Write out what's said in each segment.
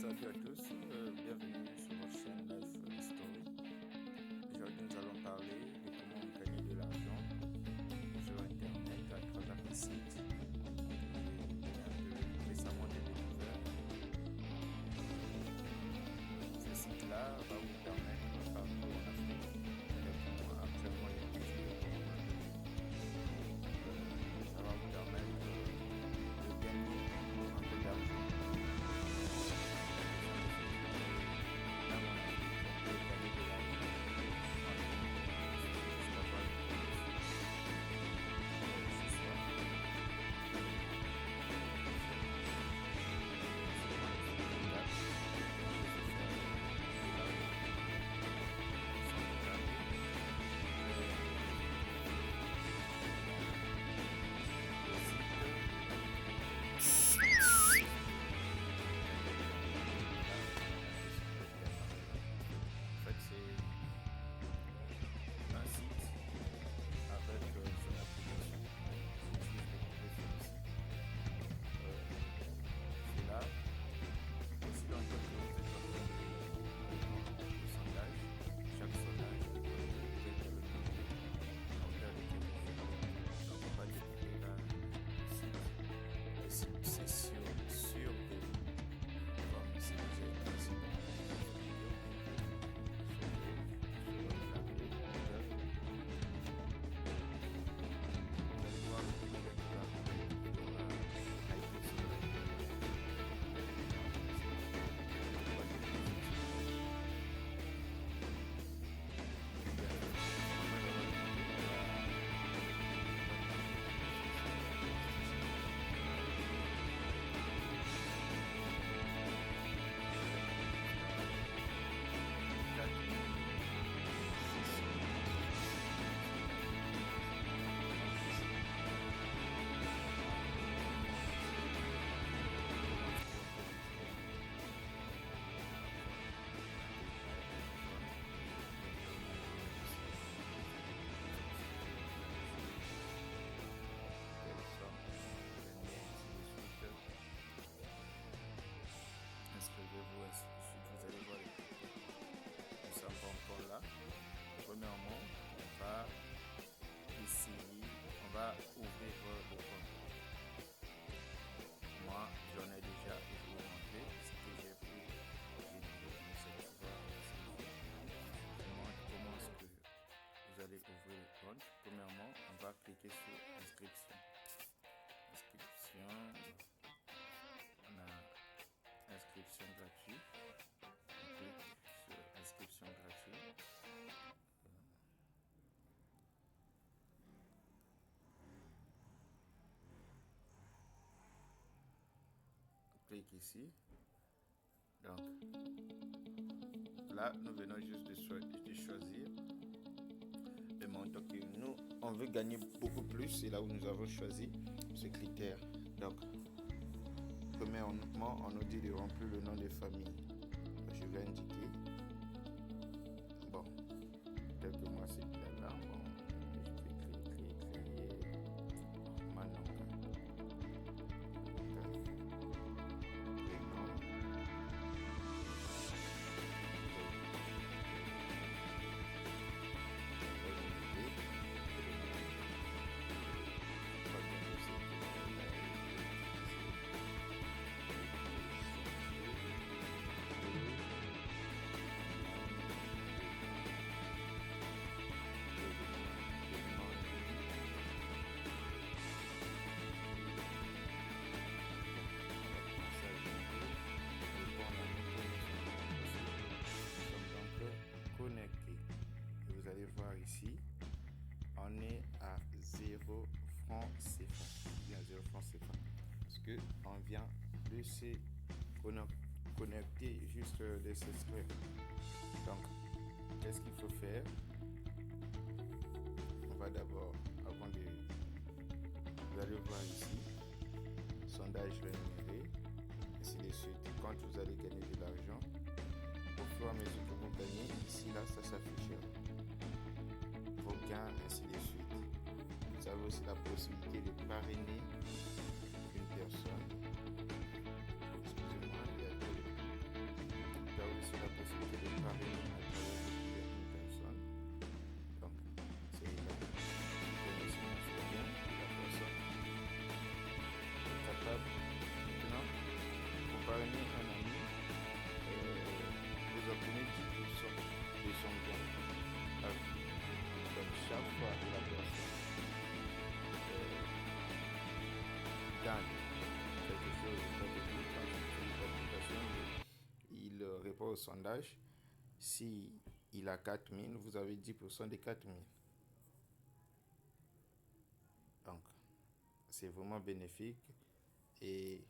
Salut à tous, bienvenue sur votre chaîne Life Story. Aujourd'hui, nous allons parler de comment gagner de l'argent sur Internet à travers des sites récemment découverts. Ce site-là va vous permettre, partout en Afrique, actuellement il y a ça va vous permettre de gagner un peu d'argent. Inscrivez-vous, ainsi de suite, vous allez voir les photos. Nous ne sommes pas encore là. Premièrement, on va essayer, on va ouvrir le compte. Moi, j'en ai déjà, et je vais vous montrer ce que j'ai fait. Comment est-ce que vous allez ouvrir le compte. Premièrement, on va cliquer sur inscription. On a inscription gratuite. On clique sur inscription gratuite. On clique ici. Donc là, nous venons juste de choisir le montant que nous on veut gagner beaucoup plus. C'est là où nous avons choisi ce critère. Donc premièrement, on nous dit de remplir le nom de famille. Je vais indiquer. Bon, tel que moi c'est bien là. Bon, je vais créer ma nom. Connecté. Et vous allez voir ici, on est à 0 francs CFA. Bien 0 francs CFA. Parce que on vient de se connecter, juste de s'inscrire. Donc, qu'est-ce qu'il faut faire? On va d'abord, avant de... Vous allez voir ici, sondage rémunéré, ainsi de suite. Quand vous allez gagner de l'argent, au fur et à mesure que vous gagnez, ici, là, ça s'affiche. Vos gains, ainsi de suite. Vous avez aussi la possibilité de parrainer une personne. Excusez-moi, il y a parrainer un ami, vous obtenez 10% de son gain. Donc chaque fois que la personne gagne quelque chose, il répond au sondage. Si il a 4000, vous avez 10% des 4000. Donc, c'est vraiment bénéfique et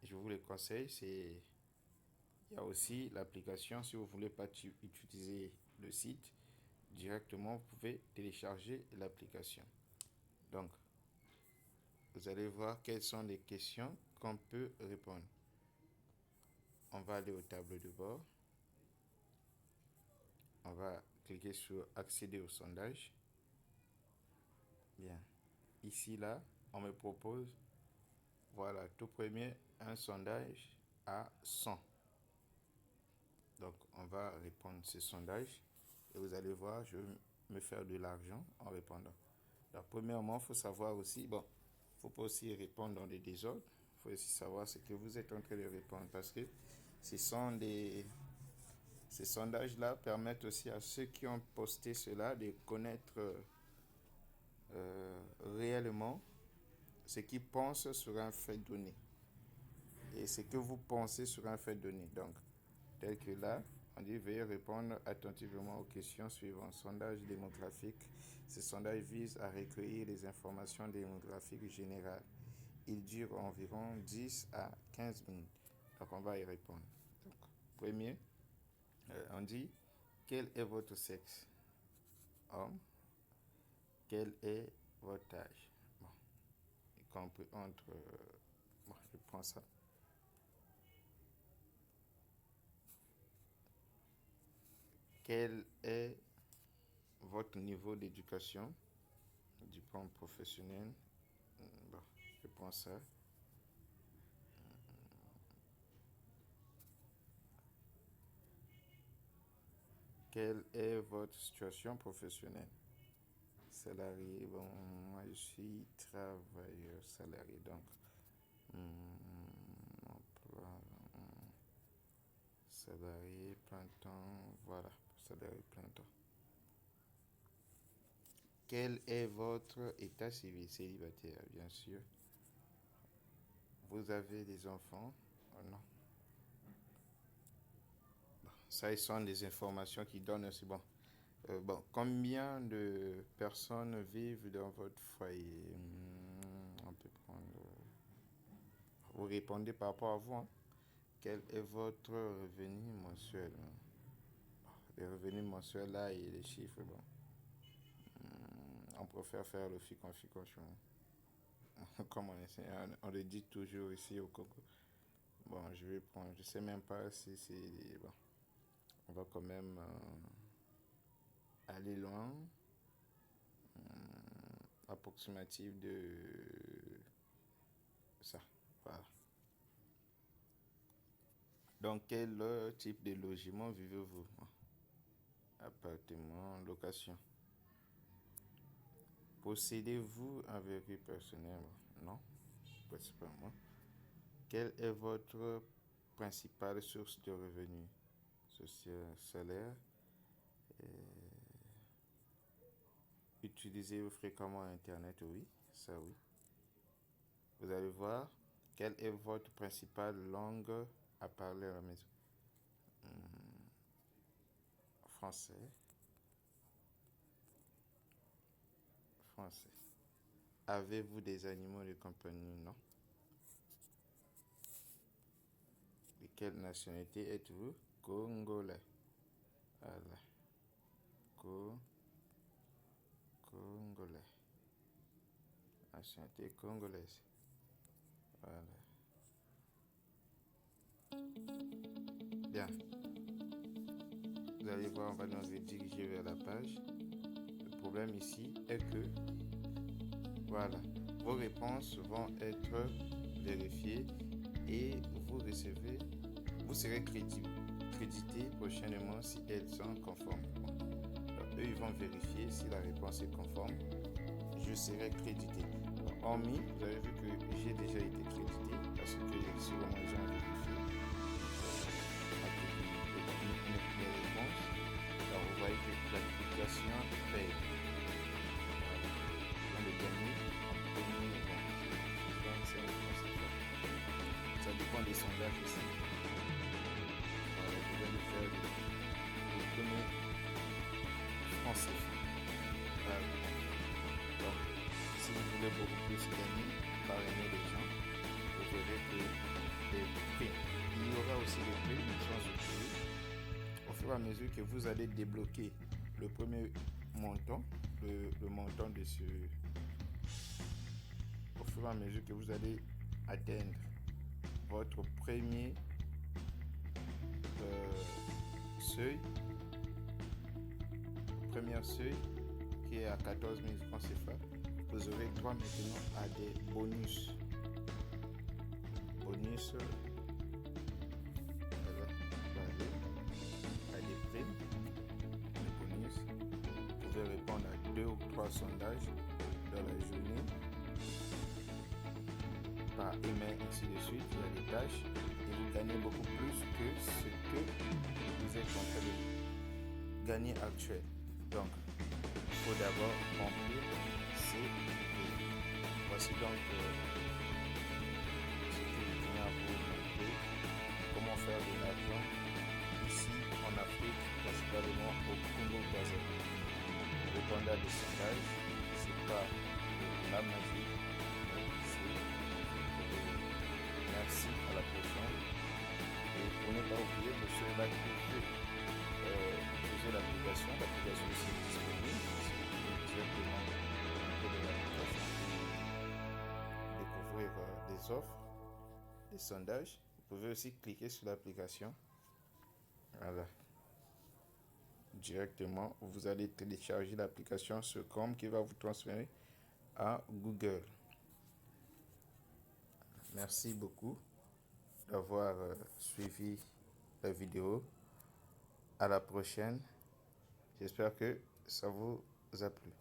je vous le conseille. Il y a aussi l'application, si vous ne voulez pas utiliser le site directement, vous pouvez télécharger l'application. Donc, vous allez voir quelles sont les questions qu'on peut répondre. On va aller au tableau de bord. On va cliquer sur accéder au sondage. Bien. Ici, là, on me propose, voilà, tout premier, un sondage à 100. Donc, on va répondre ce sondage et vous allez voir, je vais me faire de l'argent en répondant. Alors, premièrement, il faut savoir aussi, bon, il ne faut pas aussi répondre dans le désordre. Il faut aussi savoir ce que vous êtes en train de répondre parce que ces sondages-là permettent aussi à ceux qui ont posté cela de connaître réellement ce qu'ils pensent sur un fait donné et ce que vous pensez sur un fait donné. Donc, tel que là, on dit veuillez répondre attentivement aux questions suivantes. Sondage démographique. Ce sondage vise à recueillir les informations démographiques générales. Il dure environ 10 à 15 minutes. Donc, on va y répondre. Donc, premier, on dit quel est votre sexe? Homme. Quel est votre âge? Bon, y compris entre. Bon, je prends ça. Quel est votre niveau d'éducation? Diplôme professionnel. Bon, je prends ça. Quelle est votre situation professionnelle? Salarié, bon, moi je suis travailleur salarié, donc emploi, salarié plein temps, voilà, salarié plein temps. Quel est votre état civil? Célibataire, bien sûr. Vous avez des enfants? Oh, non. Bon, ça, ce sont des informations qui donnent aussi, bon. Combien de personnes vivent dans votre foyer? On peut prendre. Vous répondez par rapport à vous. Hein. Quel est votre revenu mensuel? Les revenus mensuels là et les chiffres, bon. On préfère faire le ficon-ficon. Comme on le dit toujours ici au Congo. Bon, je vais prendre. Je sais même pas si c'est. Bon, on va quand même aller loin. Approximative de ça. Voilà. Dans quel type de logement vivez-vous? Appartement, location. Possédez-vous un véhicule personnel? Non, principalement. Quelle est votre principale source de revenus? Social, salaire. Utilisez-vous fréquemment Internet? Oui, ça oui. Vous allez voir, quelle est votre principale langue à parler à la maison? Français. Français. Avez-vous des animaux de compagnie? Non. De quelle nationalité êtes-vous? Congolais. Voilà. Congolais. Nationalité congolaise. Voilà. Bien. Vous allez voir, on va nous rediriger vers la page. Le problème ici est que, voilà, vos réponses vont être vérifiées et vous serez crédité prochainement si elles sont conformes. Donc, eux, ils vont vérifier si la réponse est conforme. Je serai crédité. Hormis, vous avez vu que j'ai déjà été crédité parce que sur le moins, ils ont répondre des sondages aussi. Vous allez faire le premier français. Donc, si vous voulez beaucoup plus gagner, parrainer les gens, vous verrez que les prix. Il y aura aussi des prix, une chance de prix. Au fur et à mesure que vous allez débloquer le premier montant, le montant de ce... Au fur et à mesure que vous allez atteindre votre premier seuil, qui est à 14 000 francs CFA, vous aurez droit maintenant à des bonus. À des primes, des bonus. Vous pouvez répondre à 2 ou 3 sondages dans la journée, par email, ainsi de suite. Il y a des tâches et vous gagnez beaucoup plus que ce que vous êtes en train de gagner actuel. Donc, il faut d'abord remplir ces données. Voici donc ce que je viens vous montrer, comment faire de l'argent ici en Afrique, principalement au Congo-Brazzaville. Répondre à des sondages, c'est pas la magie, mais c'est merci, à la prochaine. Et pour ne pas oublier que ceux-là qui faisait l'application aussi est disponible. Si vous voulez directement de l'application découvrir des offres, des sondages, vous pouvez aussi cliquer sur l'application. Voilà. Directement, vous allez télécharger l'application sur Chrome qui va vous transférer à Google. Merci beaucoup d'avoir suivi la vidéo. À la prochaine. J'espère que ça vous a plu.